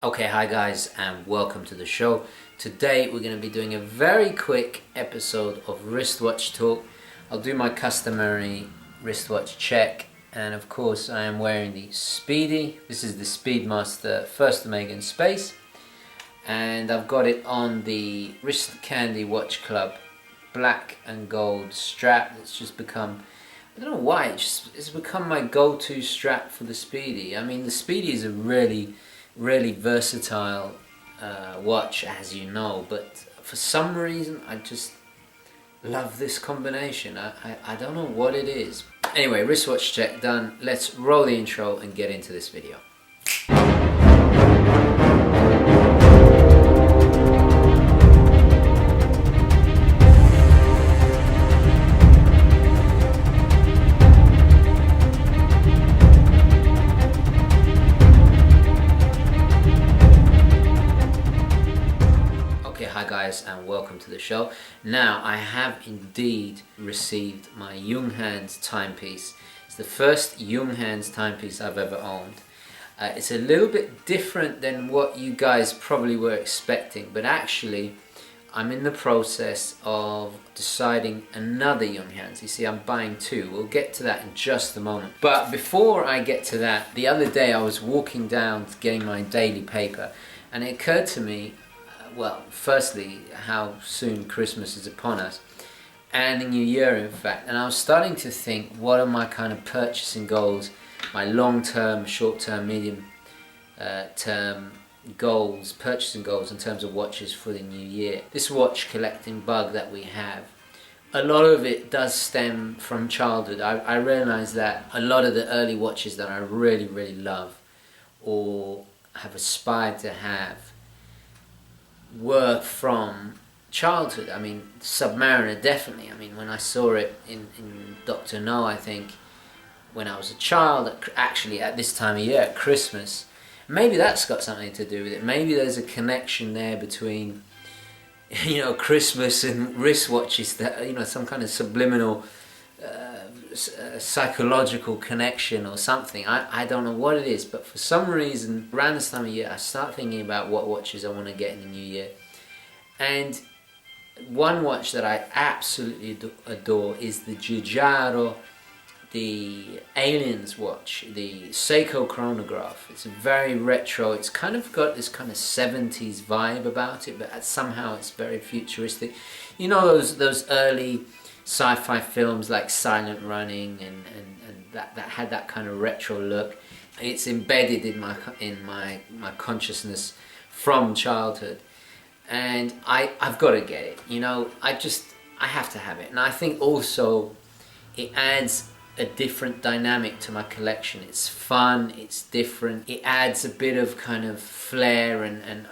Okay, hi guys and welcome to the show. Today we're going to be doing a very quick episode of wristwatch talk. I'll do my customary wristwatch check, and of course I am wearing the Speedy. This is the Speedmaster First Omega in Space, and I've got it on the Wrist Candy Watch Club black and gold strap. That's just become, I don't know why, it's become my go-to strap for the Speedy. I mean, the Speedy is a really versatile watch, as you know, but for some reason I just love this combination. I don't know what it is. Anyway, wristwatch check done. Let's roll the intro and get into this video. Hi guys and welcome to the show. Now I have indeed received my Junghans timepiece. It's the first Junghans timepiece I've ever owned. It's a little bit different than what you guys probably were expecting, but actually I'm in the process of deciding another Junghans. You see, I'm buying two. We'll get to that in just a moment. But before I get to that, the other day I was walking down getting my daily paper, and it occurred to me, well, firstly, how soon Christmas is upon us, and the New Year, in fact. And I was starting to think, what are my kind of purchasing goals, my long-term, short-term, medium-term goals, purchasing goals in terms of watches for the new year. This watch collecting bug that we have, a lot of it does stem from childhood. I realize that a lot of the early watches that I really love or have aspired to have were from childhood. I mean, Submariner, definitely. I mean, when I saw it in Dr. No, I think, when I was a child, actually at this time of year, at Christmas, maybe that's got something to do with it. Maybe there's a connection there between, you know, Christmas and wristwatches, that, you know, some kind of subliminal psychological connection or something. I don't know what it is, but for some reason around this time of year I start thinking about what watches I want to get in the new year. And one watch that I absolutely adore is the Girard, the Aliens watch, the Seiko chronograph. It's a very retro, it's kind of got this kind of 70s vibe about it, but somehow it's very futuristic. You know those early sci-fi films like Silent Running and that had that kind of retro look. It's embedded in my consciousness from childhood, and I've got to get it. You know, I have to have it. And I think also it adds a different dynamic to my collection. It's fun, it's different, it adds a bit of kind of flair, and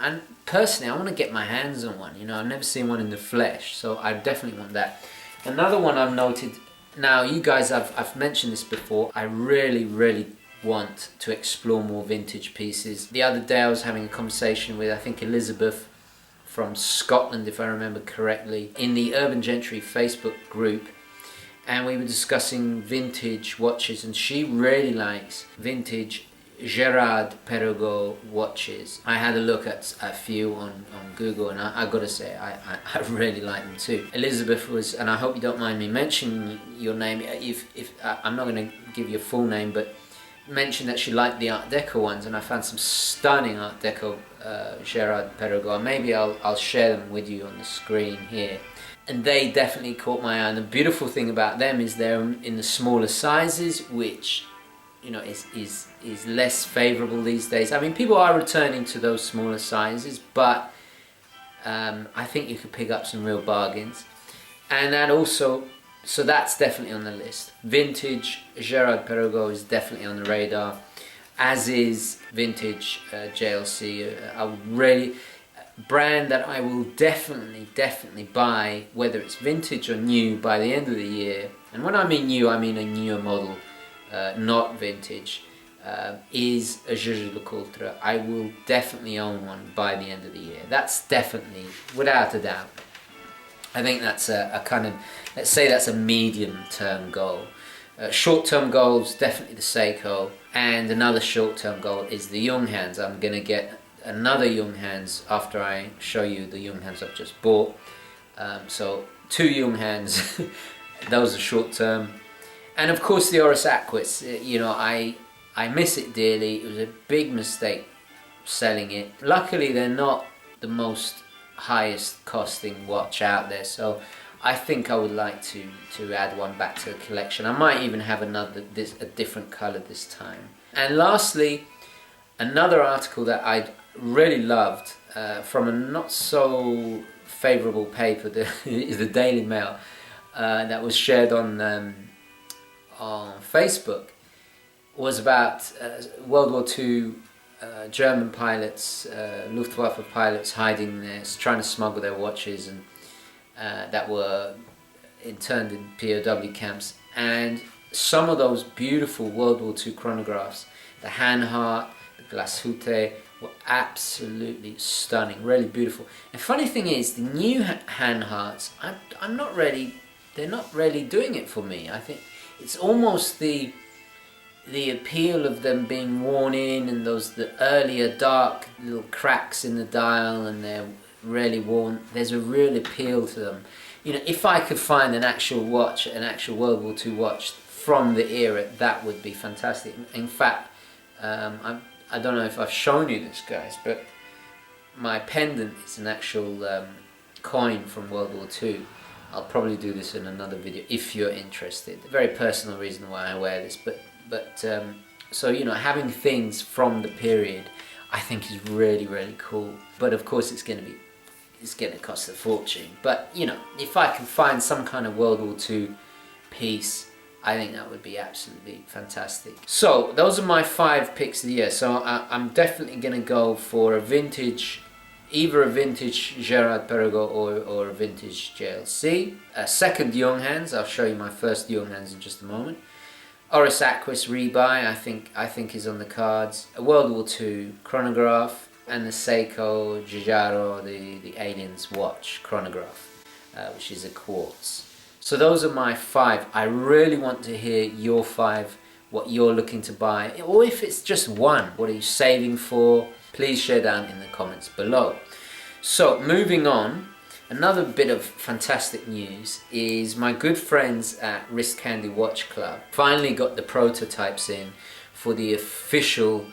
personally I want to get my hands on one. You know, I've never seen one in the flesh, so I definitely want that. Another one I've noted, now you guys, I've mentioned this before, I really want to explore more vintage pieces. The other day I was having a conversation with, I think, Elizabeth from Scotland, if I remember correctly, in the Urban Gentry Facebook group, and we were discussing vintage watches, and she really likes vintage Girard Perregaux watches. I had a look at a few on Google, and I gotta say I really like them too. Elizabeth was, and I hope you don't mind me mentioning your name, if I'm not going to give you a full name, but mentioned that she liked the Art Deco ones, and I found some stunning Art Deco Girard Perregaux. Maybe I'll share them with you on the screen here. And they definitely caught my eye, and the beautiful thing about them is they're in the smaller sizes, which, you know, is less favorable these days. I mean, people are returning to those smaller sizes, but I think you could pick up some real bargains. And that also, so that's definitely on the list. Vintage Girard Perregaux is definitely on the radar, as is vintage JLC. Brand that I will definitely buy, whether it's vintage or new, by the end of the year. And when I mean new, I mean a newer model, not vintage, is a Juge de Coultre. I will definitely own one by the end of the year. That's definitely, without a doubt. I think that's a kind of, let's say that's a medium-term goal. Short-term goals, definitely the Seiko, and another short-term goal is the Junghans. I'm going to get another Junghans after I show you the Junghans I've just bought. So 2 Junghans, those are short term. And of course the Oris Aquis, you know, I miss it dearly. It was a big mistake selling it. Luckily they're not the most highest costing watch out there, so I think I would like to add one back to the collection. I might even have a different color this time. And lastly, another article that I really loved from a not so favorable paper, the Daily Mail, that was shared on Facebook, was about World War II German pilots, Luftwaffe pilots hiding there, trying to smuggle their watches, and that were interned in POW camps. And some of those beautiful World War II chronographs, the Hanhart, the Glashütte, were absolutely stunning, really beautiful. And funny thing is, the new Hanharts, they're not really doing it for me. I think it's almost the appeal of them being worn in, and the earlier dark little cracks in the dial, and they're really worn. There's a real appeal to them. You know, if I could find an actual watch, an actual World War II watch from the era, that would be fantastic. In fact, I don't know if I've shown you this, guys, but my pendant is an actual coin from World War II. I'll probably do this in another video if you're interested. A very personal reason why I wear this, but so, you know, having things from the period I think is really, really cool. But of course it's going to cost a fortune. But, you know, if I can find some kind of World War II piece, I think that would be absolutely fantastic. So those are my 5 picks of the year. So I'm definitely going to go for a vintage, either a vintage Girard Perregaux or a vintage JLC. A second Junghans, I'll show you my first Junghans in just a moment. Oris Aquis rebuy, I think is on the cards. A World War II chronograph, and the Seiko Girard, the Aliens watch chronograph, which is a quartz. So those are my 5. I really want to hear your 5, what you're looking to buy, or if it's just one, what are you saving for? Please share down in the comments below. So moving on, another bit of fantastic news is my good friends at Wrist Candy Watch Club finally got the prototypes in for the official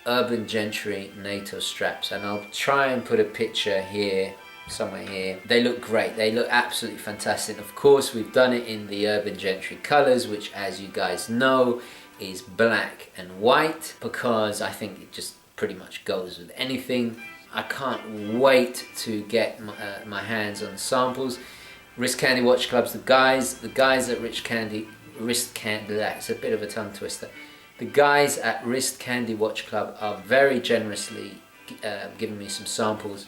Urban Gentry NATO straps, and I'll try and put a picture here, somewhere here. They look great, they look absolutely fantastic. Of course we've done it in the Urban Gentry colors, which, as you guys know, is black and white, because I think it just pretty much goes with anything. I can't wait to get my hands on the samples. Wrist Candy Watch Club's the guys at Wrist Candy, it's a bit of a tongue twister. The guys at Wrist Candy Watch Club are very generously giving me some samples.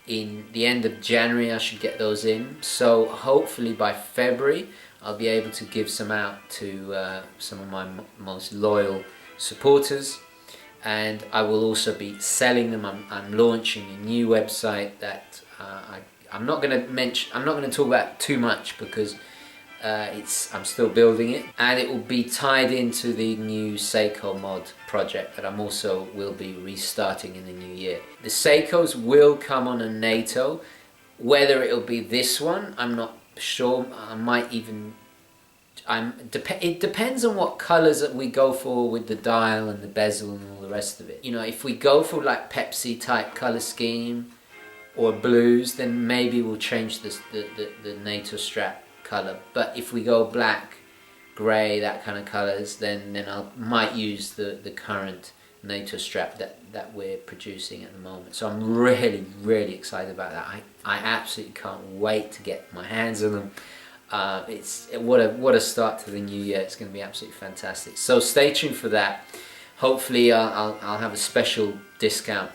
In the end of January I should get those in, so hopefully by February I'll be able to give some out to some of my most loyal supporters. And I will also be selling them. I'm launching a new website that I'm not going to talk about too much, because I'm still building it, and it will be tied into the new Seiko mod project that I'm also will be restarting in the new year. The Seikos will come on a NATO. Whether it'll be this one, I'm not sure. I might even. It depends on what colours that we go for with the dial and the bezel and all the rest of it. You know, if we go for like Pepsi type colour scheme or blues, then maybe we'll change the NATO strap colour. But if we go black, grey, that kind of colours, then I might use the current NATO strap that we're producing at the moment. So I'm really, really excited about that. I absolutely can't wait to get my hands on them. It's what a start to the new year. It's going to be absolutely fantastic. So stay tuned for that. Hopefully I'll have a special discount,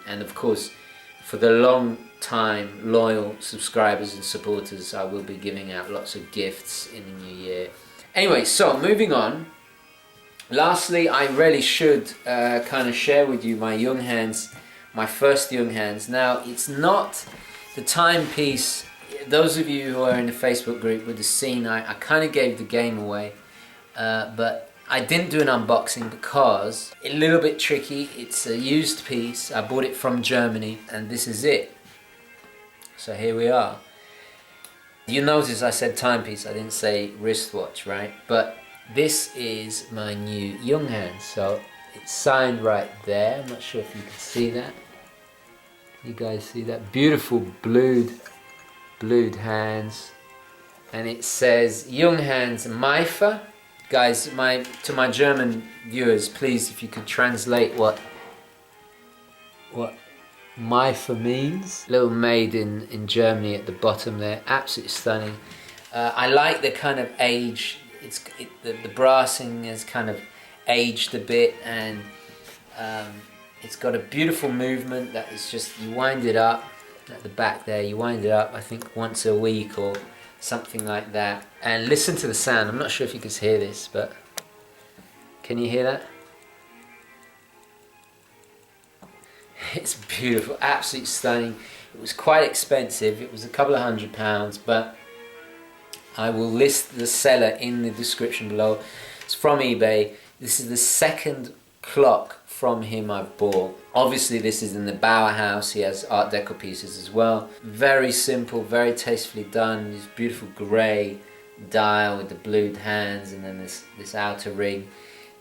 and of course for the long time loyal subscribers and supporters, I will be giving out lots of gifts in the new year. Anyway, so moving on. Lastly, I really should kind of share with you my Junghans, my first Junghans. Now, it's not the timepiece. Those of you who are in the Facebook group would have seen I kind of gave the game away, but I didn't do an unboxing because a little bit tricky. It's a used piece. I bought it from Germany and this is it. So here we are. You notice I said timepiece, I didn't say wristwatch, right? But this is my new Junghan. So it's signed right there. I'm not sure if you can see that. You guys see that? Beautiful blued hands. And it says Junghans and I. Guys, to my German viewers, please, if you could translate what Meifer means. Little made in Germany at the bottom there, absolutely stunning. I like the kind of age. The brassing has kind of aged a bit, and it's got a beautiful movement that is just, you wind it up at the back there. You wind it up, I think, once a week or something like that. And listen to the sound. I'm not sure if you can hear this, but can you hear that? It's beautiful, absolutely stunning. It was quite expensive. It was a couple of £100, but I will list the seller in the description below. It's from eBay. This is the second clock from him I've bought. Obviously this is in the Bauhaus. He has Art Deco pieces as well. Very simple, very tastefully done. This beautiful grey dial with the blued hands, and then this outer ring.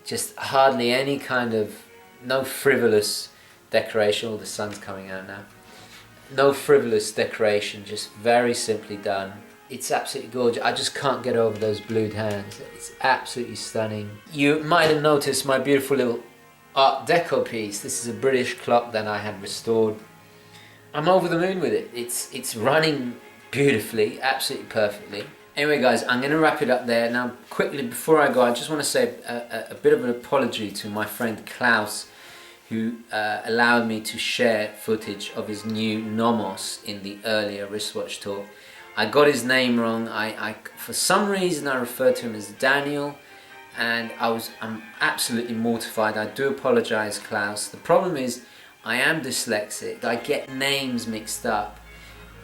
Just hardly any kind of, no frivolous decoration. Oh, the sun's coming out now. No frivolous decoration, just very simply done. It's absolutely gorgeous. I just can't get over those blued hands. It's absolutely stunning. You might have noticed my beautiful little Art Deco piece. This is a British clock that I had restored. I'm over the moon with it. It's running beautifully, absolutely perfectly. Anyway guys, I'm going to wrap it up there. Now quickly before I go, I just want to say a bit of an apology to my friend Klaus, who allowed me to share footage of his new Nomos in the earlier wristwatch talk. I got his name wrong. For some reason I referred to him as Daniel, and I'm absolutely mortified. I do apologize, Klaus. The problem is I am dyslexic. I get names mixed up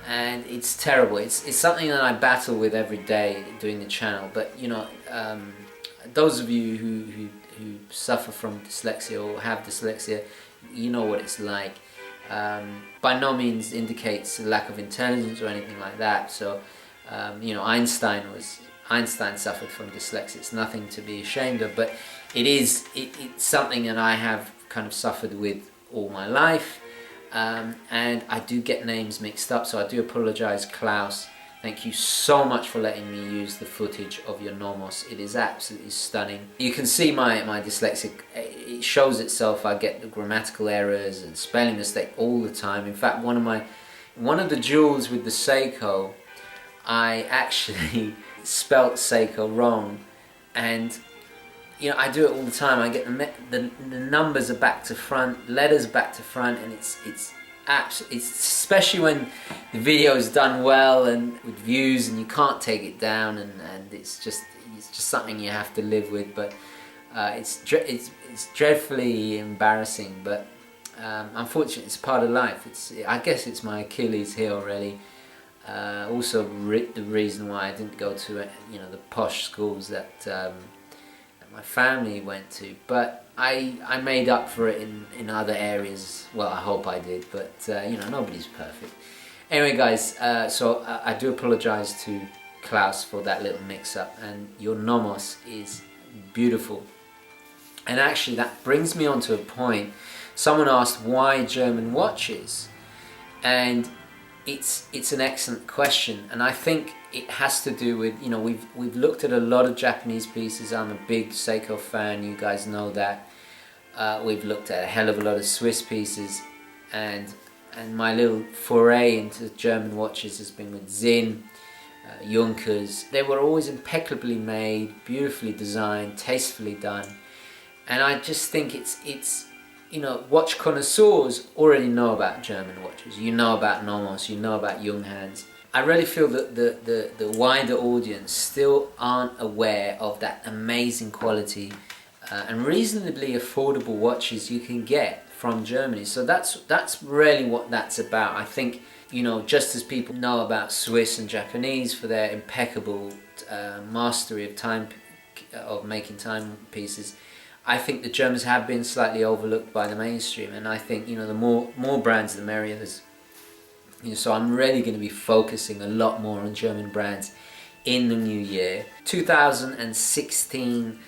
and it's terrible. It's something that I battle with every day doing the channel, but you know, those of you who suffer from dyslexia or have dyslexia, you know what it's like. By no means indicates a lack of intelligence or anything like that. So you know, Einstein suffered from dyslexia. It's nothing to be ashamed of, but it's something that I have kind of suffered with all my life, and I do get names mixed up, so I do apologize, Klaus. Thank you so much for letting me use the footage of your Nomos. It is absolutely stunning. You can see my dyslexic, it shows itself. I get the grammatical errors and spelling mistake all the time. In fact, one of the jewels with the Seiko, I actually spelt Seiko wrong, and you know, I do it all the time. I get the numbers are back to front, letters back to front, and it's especially when the video is done well and with views, and you can't take it down, and it's just something you have to live with. But it's dreadfully embarrassing, but unfortunately it's part of life. I guess it's my Achilles heel really. Also the reason why I didn't go to the posh schools that my family went to, but I made up for it in other areas. Well, I hope I did, but you know, nobody's perfect. Anyway guys, so I do apologize to Klaus for that little mix-up, and your Nomos is beautiful. And actually that brings me on to a point. Someone asked why German watches, and it's an excellent question, and I think it has to do with, you know, we've looked at a lot of Japanese pieces. I'm a big Seiko fan, you guys know that. We've looked at a hell of a lot of Swiss pieces, and my little foray into German watches has been with Sinn, Junkers. They were always impeccably made, beautifully designed, tastefully done, and I just think it's you know, watch connoisseurs already know about German watches. You know about Nomos, you know about Junghans. I really feel that the wider audience still aren't aware of that amazing quality and reasonably affordable watches you can get from Germany. So that's really what that's about. I think, you know, just as people know about Swiss and Japanese for their impeccable mastery of of making timepieces. I think the Germans have been slightly overlooked by the mainstream, and I think, you know, the more brands, the merrier. You know, so I'm really going to be focusing a lot more on German brands in the new year. 2016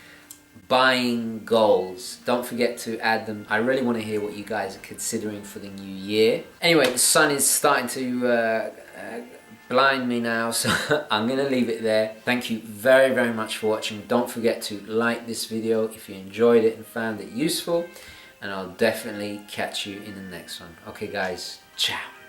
buying goals. Don't forget to add them. I really want to hear what you guys are considering for the new year. Anyway, the sun is starting to blind me now, so I'm going to leave it there. Thank you very, very much for watching. Don't forget to like this video if you enjoyed it and found it useful, and I'll definitely catch you in the next one. Okay guys, ciao.